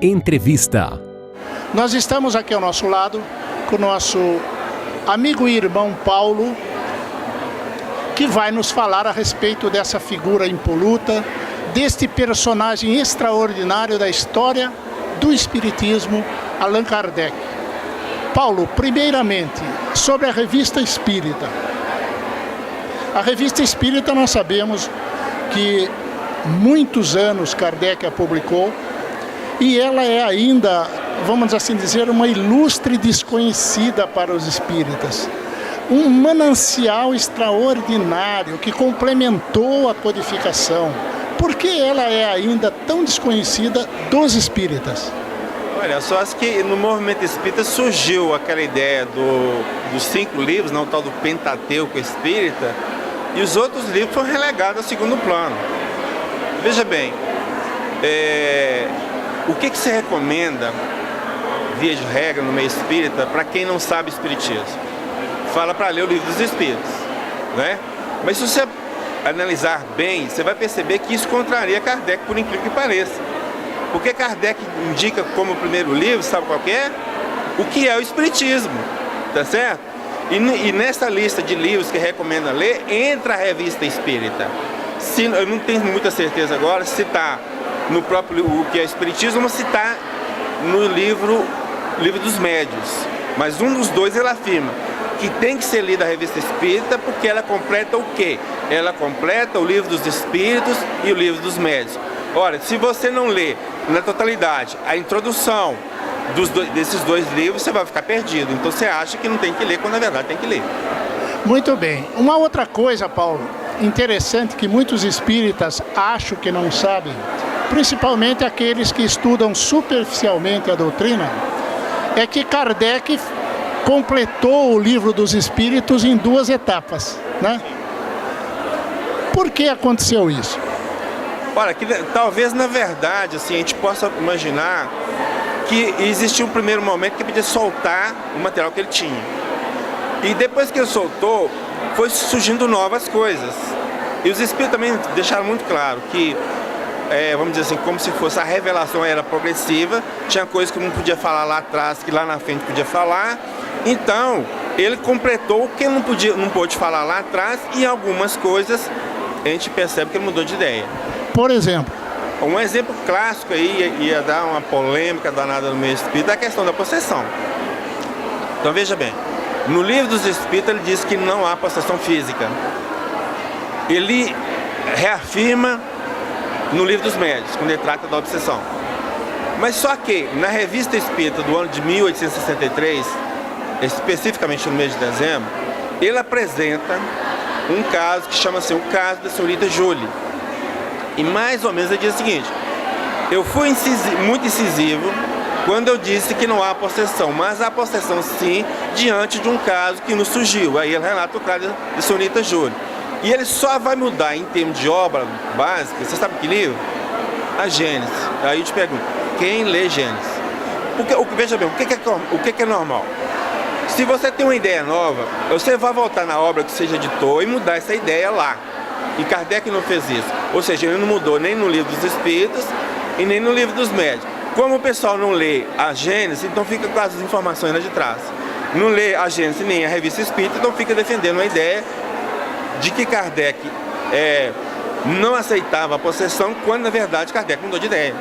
Entrevista. Nós estamos aqui ao nosso lado com o nosso amigo e irmão Paulo, que vai nos falar a respeito dessa figura impoluta, deste personagem extraordinário da história do Espiritismo, Allan Kardec. Paulo, primeiramente, sobre a Revista Espírita. A Revista Espírita nós sabemos que muitos anos Kardec a publicou e ela é ainda, vamos assim dizer, uma ilustre desconhecida para os espíritas. Um manancial extraordinário que complementou a codificação. Por que ela é ainda tão desconhecida dos espíritas? Olha, só acho que no movimento espírita surgiu aquela ideia dos 5 livros, não, o tal do Pentateuco Espírita, e os outros livros foram relegados ao segundo plano. Veja bem, o que se recomenda, via de regra, no meio espírita, para quem não sabe espiritismo? Fala para ler o Livro dos Espíritos, né? Mas se você analisar bem, você vai perceber que isso contraria Kardec, por incrível que pareça. Porque Kardec indica como primeiro livro, sabe qual que é? O que é o Espiritismo, tá certo? E nessa lista de livros que recomenda ler, entra a Revista Espírita. Eu não tenho muita certeza agora se está no próprio o que é o Espiritismo ou se está no livro dos Médios. Mas um dos dois ele afirma que tem que ser lida a Revista Espírita porque ela completa o quê? Ela completa o Livro dos Espíritos e o Livro dos Médios. Ora, se você não lê na totalidade a introdução desses dois livros, você vai ficar perdido. Então você acha que não tem que ler, quando na verdade tem que ler. Muito bem. Uma outra coisa, Paulo, interessante que muitos espíritas acham que não sabem, principalmente aqueles que estudam superficialmente a doutrina, é que Kardec completou o Livro dos Espíritos em 2 etapas, né? Por que aconteceu isso? Olha, que talvez na verdade assim, a gente possa imaginar que existiu um primeiro momento que ele podia soltar o material que ele tinha. E depois que ele soltou, foi surgindo novas coisas. E os espíritos também deixaram muito claro que, vamos dizer assim, como se fosse a revelação era progressiva, tinha coisas que não podia falar lá atrás, que lá na frente podia falar. Então, ele completou o que ele não pôde falar lá atrás, e algumas coisas a gente percebe que ele mudou de ideia. Por exemplo? Um exemplo clássico aí, ia dar uma polêmica danada no meio espírita, é a questão da possessão. Então veja bem, no Livro dos Espíritos ele diz que não há possessão física. Ele reafirma no Livro dos Médios, quando ele trata da obsessão. Mas só que na Revista Espírita do ano de 1863, especificamente no mês de dezembro, ele apresenta um caso que chama-se o caso da senhorita Júlia. E mais ou menos ele diz o seguinte: eu fui muito incisivo quando eu disse que não há possessão, mas há possessão sim, diante de um caso que nos surgiu. Aí ele relata o caso da senhorita Júlia. E ele só vai mudar em termos de obra básica, você sabe que livro? A Gênesis. Aí eu te pergunto, quem lê Gênesis? Veja bem, o que é normal? Se você tem uma ideia nova, você vai voltar na obra que você já editou e mudar essa ideia lá. E Kardec não fez isso. Ou seja, ele não mudou nem no Livro dos Espíritos e nem no Livro dos Médios. Como o pessoal não lê a Gênesis, então fica com as informações lá de trás. Não lê a Gênesis nem a Revista Espírita, então fica defendendo a ideia de que Kardec não aceitava a possessão, quando na verdade Kardec mudou de ideia.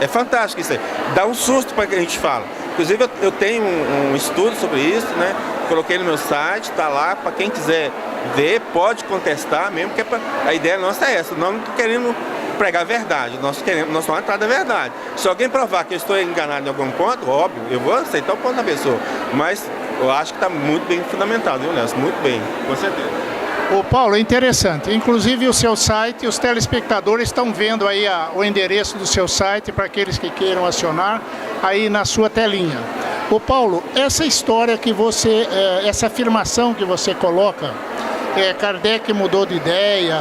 É fantástico isso aí. Dá um susto para que a gente fala. Inclusive eu tenho um estudo sobre isso, né? Coloquei no meu site, está lá, para quem quiser ver, pode contestar mesmo, porque a ideia nossa é essa. Nós não estamos querendo pregar a verdade, nós somos atrás da verdade. Se alguém provar que eu estou enganado em algum ponto, óbvio, eu vou aceitar o ponto da pessoa. Mas eu acho que está muito bem fundamentado, viu, Nelson? Muito bem, com certeza. Ô Paulo, é interessante. Inclusive o seu site, os telespectadores estão vendo aí o endereço do seu site para aqueles que queiram acionar aí na sua telinha. Ô Paulo, essa história que você, essa afirmação que você coloca, Kardec mudou de ideia,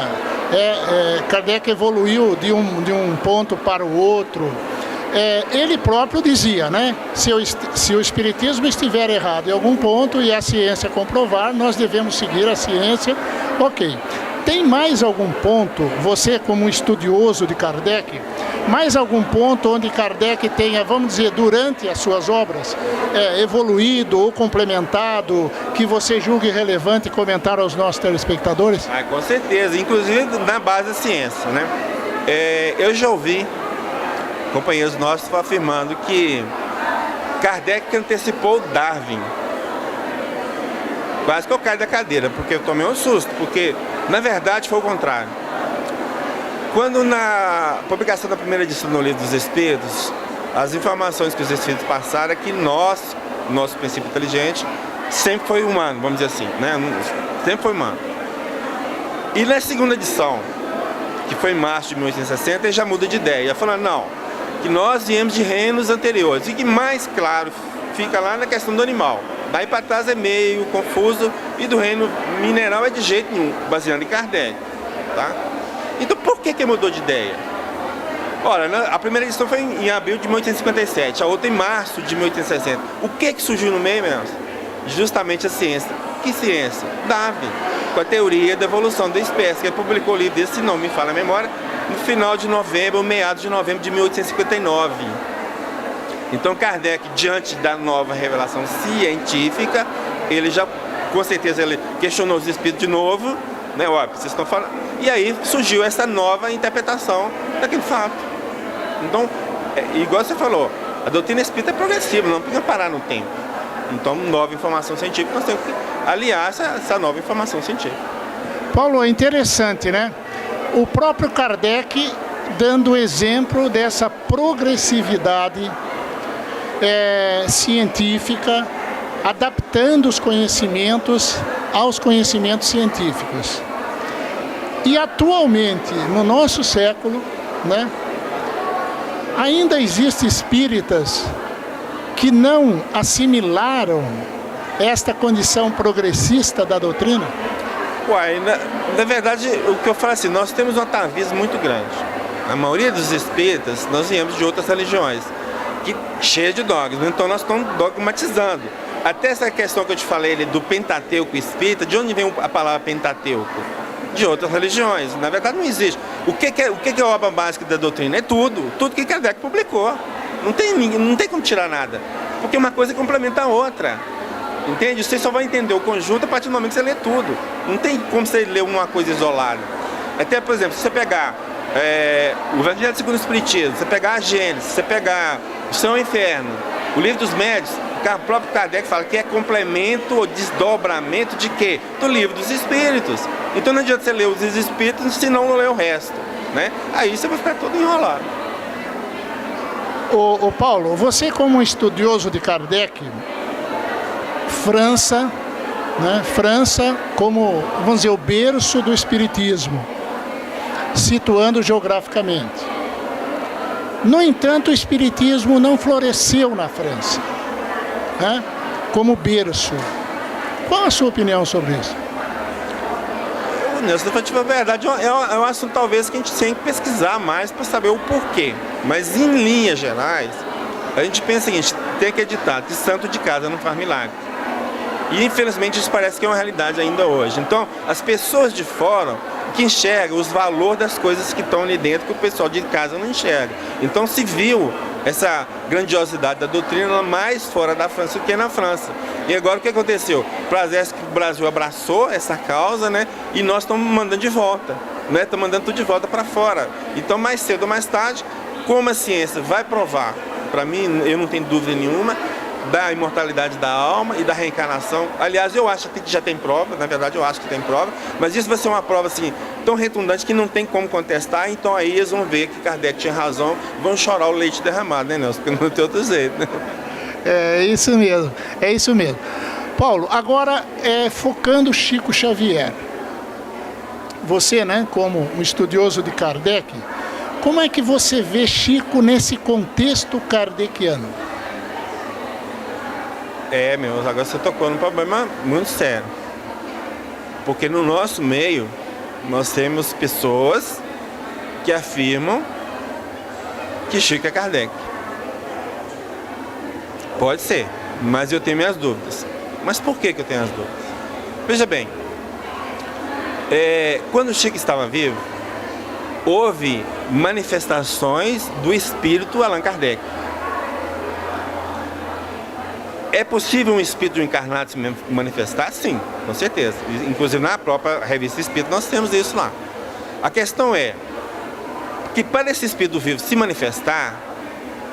Kardec evoluiu de um ponto para o outro. Ele próprio dizia, né? Se o Espiritismo estiver errado em algum ponto e a ciência comprovar, nós devemos seguir a ciência, ok. Tem mais algum ponto, você como estudioso de Kardec, mais algum ponto onde Kardec tenha, vamos dizer, durante as suas obras, evoluído ou complementado, que você julgue relevante comentar aos nossos telespectadores? Ah, com certeza, inclusive na base da ciência, né? Eu já ouvi companheiros nossos afirmando que Kardec antecipou Darwin. Quase que eu caio da cadeira, porque eu tomei um susto, porque na verdade foi o contrário. Quando na publicação da primeira edição do Livro dos Espíritos, as informações que os Espíritos passaram é que nosso princípio inteligente, sempre foi humano, vamos dizer assim, né? Sempre foi humano. E na segunda edição, que foi em março de 1860, ele já muda de ideia, falando, não, que nós viemos de reinos anteriores, e que mais claro fica lá na questão do animal. Daí para trás é meio confuso, e do reino mineral é de jeito nenhum, baseado em Kardec, tá? Então por que mudou de ideia? Olha, a primeira edição foi em abril de 1857, a outra em março de 1860. O que surgiu no meio mesmo? Justamente a ciência. Que ciência? Darwin, com a teoria da evolução da espécie, que ele publicou o livro desse, se não me falha a memória, no final de novembro, ou meados de novembro de 1859. Então Kardec, diante da nova revelação científica, ele já, com certeza, ele questionou os espíritos de novo, né? Ó, vocês estão falando. E aí surgiu essa nova interpretação daquele fato. Então, igual você falou, a doutrina espírita é progressiva, não precisa parar no tempo. Então, nova informação científica, nós temos que aliar essa nova informação científica. Paulo, é interessante, né? O próprio Kardec dando exemplo dessa progressividade científica, adaptando os conhecimentos aos conhecimentos científicos. E atualmente, no nosso século, né, ainda existem espíritas que não assimilaram esta condição progressista da doutrina? Uai, na verdade, o que eu falo assim, nós temos um atavismo muito grande. A maioria dos espíritas, nós viemos de outras religiões, cheia de dogmas, então nós estamos dogmatizando. Até essa questão que eu te falei do Pentateuco espírita, de onde vem a palavra Pentateuco? De outras religiões. Na verdade não existe. O que é a obra básica da doutrina? É tudo que Kardec publicou. Não tem como tirar nada, porque uma coisa complementa a outra. Entende? Você só vai entender o conjunto a partir do momento que você lê tudo. Não tem como você ler uma coisa isolada. Até, por exemplo, se você pegar o Evangelho segundo o Espiritismo, você pegar a Gênesis, você pegar o Céu e o Inferno, o Livro dos Médiuns, o próprio Kardec fala que é complemento ou desdobramento de quê? Do Livro dos Espíritos. Então não adianta você ler os Espíritos se não ler o resto, né? Aí você vai ficar todo enrolado. Ô Paulo, você como estudioso de Kardec, França, né? França como, vamos dizer, o berço do Espiritismo, situando geograficamente. No entanto, o Espiritismo não floresceu na França, né? Como berço. Qual a sua opinião sobre isso? Se for a verdade, é um assunto talvez que a gente tem que pesquisar mais para saber o porquê. Mas em linhas gerais, a gente pensa o seguinte, tem que acreditar que santo de casa não faz milagre. E infelizmente isso parece que é uma realidade ainda hoje. Então, as pessoas de fora que enxergam os valores das coisas que estão ali dentro que o pessoal de casa não enxerga. Então se viu essa grandiosidade da doutrina mais fora da França do que na França. E agora o que aconteceu? Parece que o Brasil abraçou essa causa, né? E nós estamos mandando de volta, né? Estamos mandando tudo de volta para fora. Então mais cedo ou mais tarde, como a ciência vai provar, para mim, eu não tenho dúvida nenhuma, da imortalidade da alma e da reencarnação. Aliás, eu acho que já tem prova, na verdade eu acho que tem prova, mas isso vai ser uma prova assim, tão retundante que não tem como contestar, então aí eles vão ver que Kardec tinha razão, vão chorar o leite derramado, né, Nelson? Porque não tem outro jeito, né? É isso mesmo, é isso mesmo. Paulo, agora focando Chico Xavier. Você, né, como um estudioso de Kardec, como é que você vê Chico nesse contexto kardeciano? Agora você tocou num problema muito sério. Porque no nosso meio, nós temos pessoas que afirmam que Chico é Kardec. Pode ser, mas eu tenho minhas dúvidas. Mas por que eu tenho as dúvidas? Veja bem, Quando o Chico estava vivo, houve manifestações do espírito Allan Kardec. É possível um espírito encarnado se manifestar? Sim, com certeza. Inclusive na própria revista Espírita nós temos isso lá. A questão é que para esse espírito vivo se manifestar,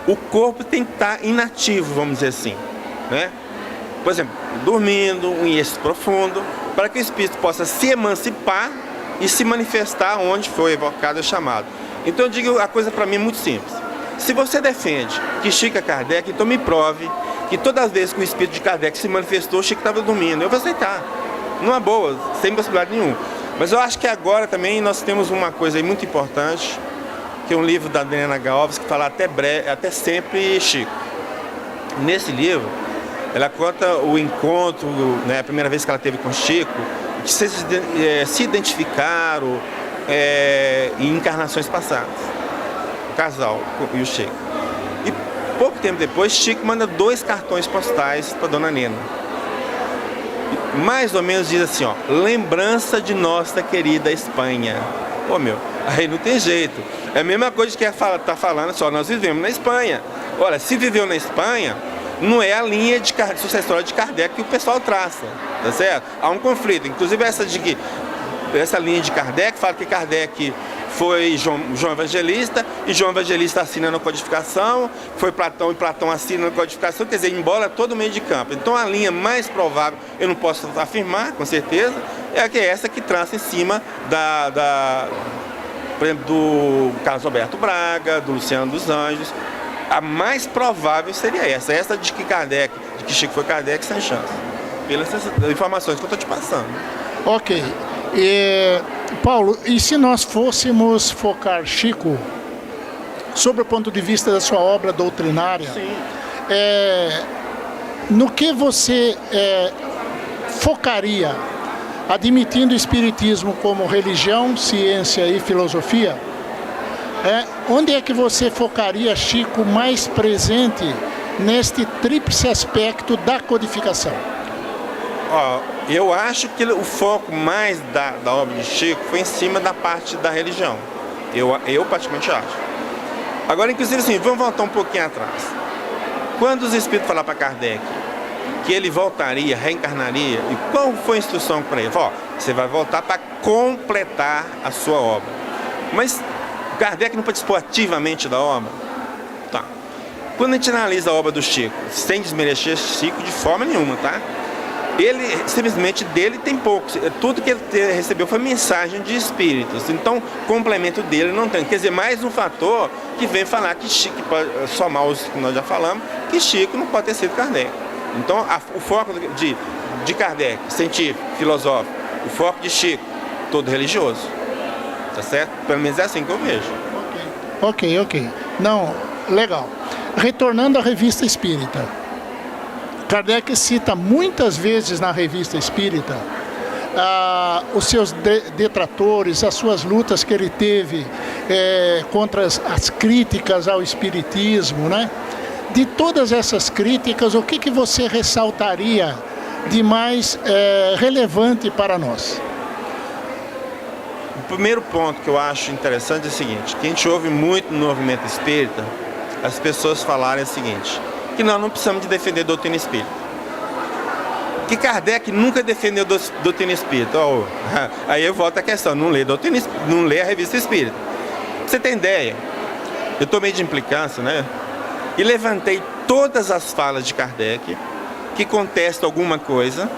o corpo tem que estar inativo, vamos dizer assim, né? Por exemplo, dormindo, em êxtase profundo, para que o espírito possa se emancipar e se manifestar onde foi evocado e chamado. Então eu digo, a coisa para mim é muito simples. Se você defende que Chico é Kardec, então me prove que todas as vezes que o espírito de Kardec se manifestou, Chico estava dormindo. Eu vou aceitar, numa boa, sem possibilidade nenhuma. Mas eu acho que agora também nós temos uma coisa aí muito importante, que é um livro da Adriana Galves, que fala até sempre Chico. Nesse livro, ela conta o encontro, né, a primeira vez que ela teve com Chico, que se identificaram em encarnações passadas. O casal e o Chico. E pouco tempo depois, Chico manda 2 cartões postais para Dona Nena. Mais ou menos diz assim, ó, lembrança de nossa querida Espanha. Ô meu, aí não tem jeito. É a mesma coisa que tá falando, só nós vivemos na Espanha. Olha, se viveu na Espanha, não é a linha sucessória de Kardec que o pessoal traça, tá certo? Há um conflito, inclusive essa linha de Kardec fala que Kardec foi João Evangelista, e João Evangelista assina na codificação, foi Platão e Platão assina na codificação, quer dizer, embora todo meio de campo. Então a linha mais provável, eu não posso afirmar com certeza, é essa que traça em cima por exemplo, do Carlos Alberto Braga, do Luciano dos Anjos. A mais provável seria essa de que Chico foi Kardec, sem chance, pelas informações que eu estou te passando. Ok. Paulo, e se nós fôssemos focar Chico sobre o ponto de vista da sua obra doutrinária, no que você focaria, admitindo o Espiritismo como religião, ciência e filosofia? Onde é que você focaria Chico mais presente neste tríplice aspecto da codificação? Eu acho que o foco mais da obra de Chico foi em cima da parte da religião. Eu praticamente acho. Agora, inclusive, assim, vamos voltar um pouquinho atrás. Quando os Espíritos falaram para Kardec que ele voltaria, reencarnaria, e qual foi a instrução para ele? Você vai voltar para completar a sua obra. Mas Kardec não participou ativamente da obra? Tá. Quando a gente analisa a obra do Chico, sem desmerecer Chico de forma nenhuma, tá? Ele, simplesmente, dele tem pouco. Tudo que ele recebeu foi mensagem de espíritos. Então, complemento dele não tem. Quer dizer, mais um fator que vem falar que Chico, pode somar os que nós já falamos, que Chico não pode ter sido Kardec. Então, o foco de Kardec, científico, filosófico, o foco de Chico, todo religioso. Tá certo? Pelo menos é assim que eu vejo. Ok. Não, legal. Retornando à Revista Espírita. Kardec cita muitas vezes na Revista Espírita os seus detratores, as suas lutas que ele teve contra as críticas ao Espiritismo, né? De todas essas críticas, o que você ressaltaria de mais relevante para nós? O primeiro ponto que eu acho interessante é o seguinte, que a gente ouve muito no movimento espírita, as pessoas falarem o seguinte, que nós não precisamos de defender a doutrina espírita. Que Kardec nunca defendeu a doutrina espírita. Aí eu volto à questão, não lê a Revista Espírita. Você tem ideia? Eu tomei de implicância, né? E levantei todas as falas de Kardec que contestam alguma coisa,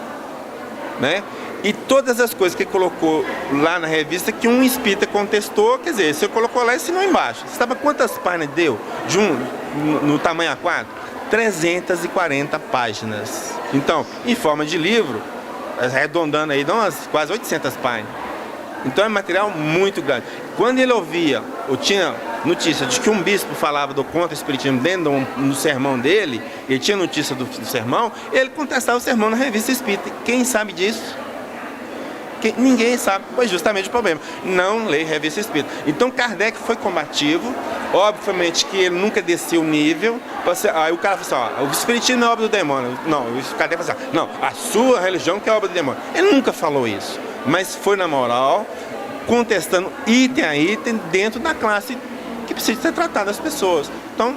né? E todas as coisas que ele colocou lá na revista que um espírita contestou, quer dizer, você colocou lá e assinou embaixo. Você sabe quantas páginas deu no tamanho A4? 340 páginas. Então, em forma de livro, arredondando aí, dá umas quase 800 páginas. Então é material muito grande. Quando ele ouvia, ou tinha notícia de que um bispo falava do contra-espiritismo dentro do sermão dele, ele tinha notícia do sermão, ele contestava o sermão na Revista Espírita. Quem sabe disso? Ninguém sabe, pois justamente o problema, não lê Revista Espírita. Então Kardec foi combativo, obviamente que ele nunca desceu o nível. Aí o cara falou assim, o Espiritismo não é obra do demônio. Não, o Kardec falou assim, não, a sua religião que é obra do demônio. Ele nunca falou isso. mas foi na moral, contestando item a item dentro da classe que precisa ser tratada das pessoas. Então,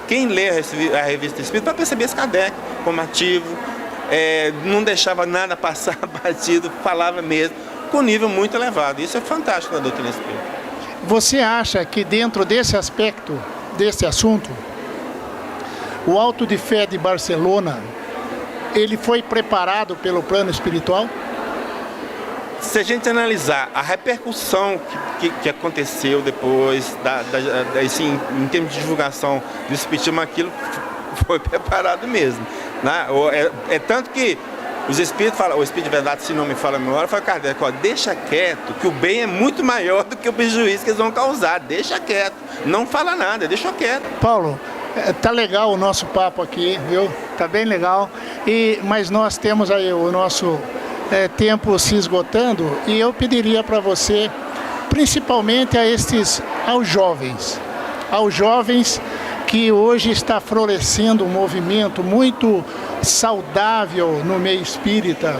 quem lê a revista Espírita vai perceber esse Kardec como ativo, não deixava nada passar batido, falava mesmo, com nível muito elevado. Isso é fantástico na doutrina espírita. Você acha que dentro desse aspecto, desse assunto, o Auto de Fé de Barcelona, ele foi preparado pelo plano espiritual? Se a gente analisar a repercussão que aconteceu depois, assim, em termos de divulgação do Espiritismo, aquilo foi preparado mesmo. Né? É tanto que os Espíritos falam, o Espírito de Verdade, se não me fala a memória, fala, Kardec, deixa quieto, que o bem é muito maior do que o prejuízo que eles vão causar, deixa quieto, não fala nada, deixa quieto. Paulo, tá legal o nosso papo aqui, viu? Tá bem legal, mas nós temos aí o nosso tempo se esgotando, e eu pediria para você, principalmente aos jovens que hoje está florescendo um movimento muito saudável no meio espírita,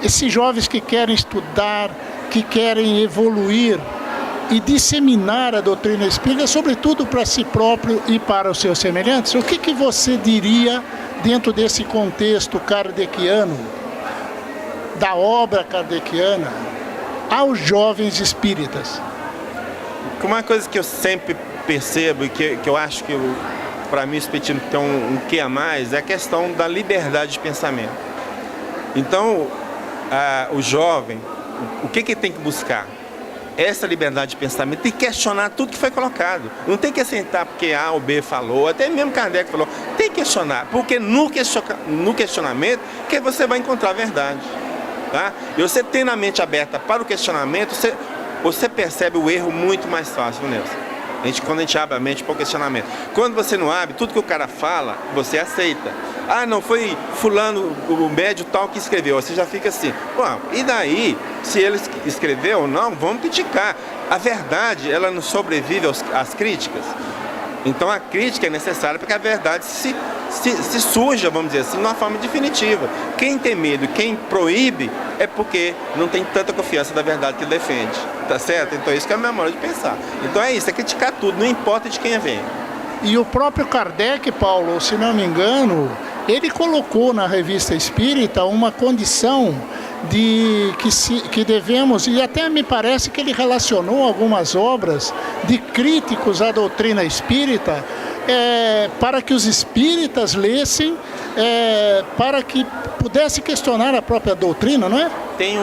esses jovens que querem estudar, que querem evoluir e disseminar a doutrina espírita, sobretudo para si próprio e para os seus semelhantes, o que você diria dentro desse contexto kardeciano, da obra kardeciana, aos jovens espíritas? Uma coisa que eu sempre percebo e que eu acho que para mim o espiritismo tem um quê a mais, é a questão da liberdade de pensamento. Então, o jovem, o que tem que buscar? Essa liberdade de pensamento e questionar tudo que foi colocado. Não tem que aceitar porque A ou B falou, até mesmo Kardec falou, tem que questionar, porque no questionamento que você vai encontrar a verdade. Tá? E você tendo a mente aberta para o questionamento, você percebe o erro muito mais fácil, Nelson. Quando a gente abre a mente para o questionamento. Quando você não abre, tudo que o cara fala, você aceita. Ah, não foi fulano, o médio tal que escreveu. Você já fica assim, e daí, se ele escreveu ou não, vamos criticar. A verdade, ela não sobrevive às críticas. Então a crítica é necessária para que a verdade se surja, vamos dizer assim, de uma forma definitiva. Quem tem medo, quem proíbe, é porque não tem tanta confiança da verdade que ele defende. Tá certo? Então isso que é a minha maneira de pensar. Então é isso, é criticar tudo, não importa de quem vem. E o próprio Kardec, Paulo, se não me engano, ele colocou na Revista Espírita uma condição de que devemos, e até me parece que ele relacionou algumas obras de críticos à doutrina espírita, para que os espíritas lessem, para que pudesse questionar a própria doutrina, não é? Tem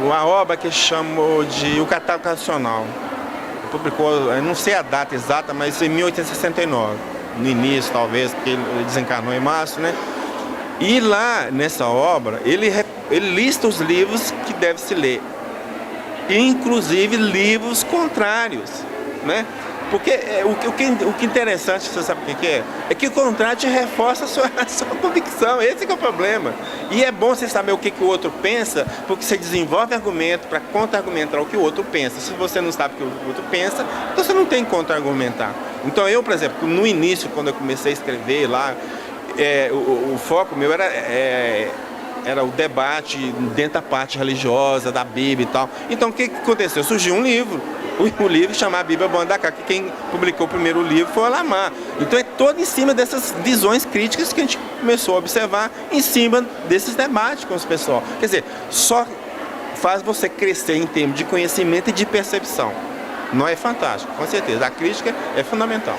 uma obra que chamou de O Catálogo Racional. Publicou, eu não sei a data exata, mas em 1869, no início talvez, porque ele desencarnou em março, né? E lá, nessa obra, ele lista os livros que deve se ler, inclusive livros contrários, né? Porque o que é interessante, você sabe o que é? É que o contrário te reforça a sua convicção, esse que é o problema. E é bom você saber o que o outro pensa, porque você desenvolve argumento para contra-argumentar o que o outro pensa. Se você não sabe o que o outro pensa, então você não tem contra-argumentar. Então eu, por exemplo, no início, quando eu comecei a escrever lá, o foco meu era o debate dentro da parte religiosa, da Bíblia e tal. Então o que aconteceu? Surgiu um livro. O livro chama A Bíblia Bom da Cá, que quem publicou o primeiro livro foi o Alamar. Então é todo em cima dessas visões críticas que a gente começou a observar, em cima desses debates com os pessoal. Quer dizer, só faz você crescer em termos de conhecimento e de percepção. Não é fantástico, com certeza. A crítica é fundamental.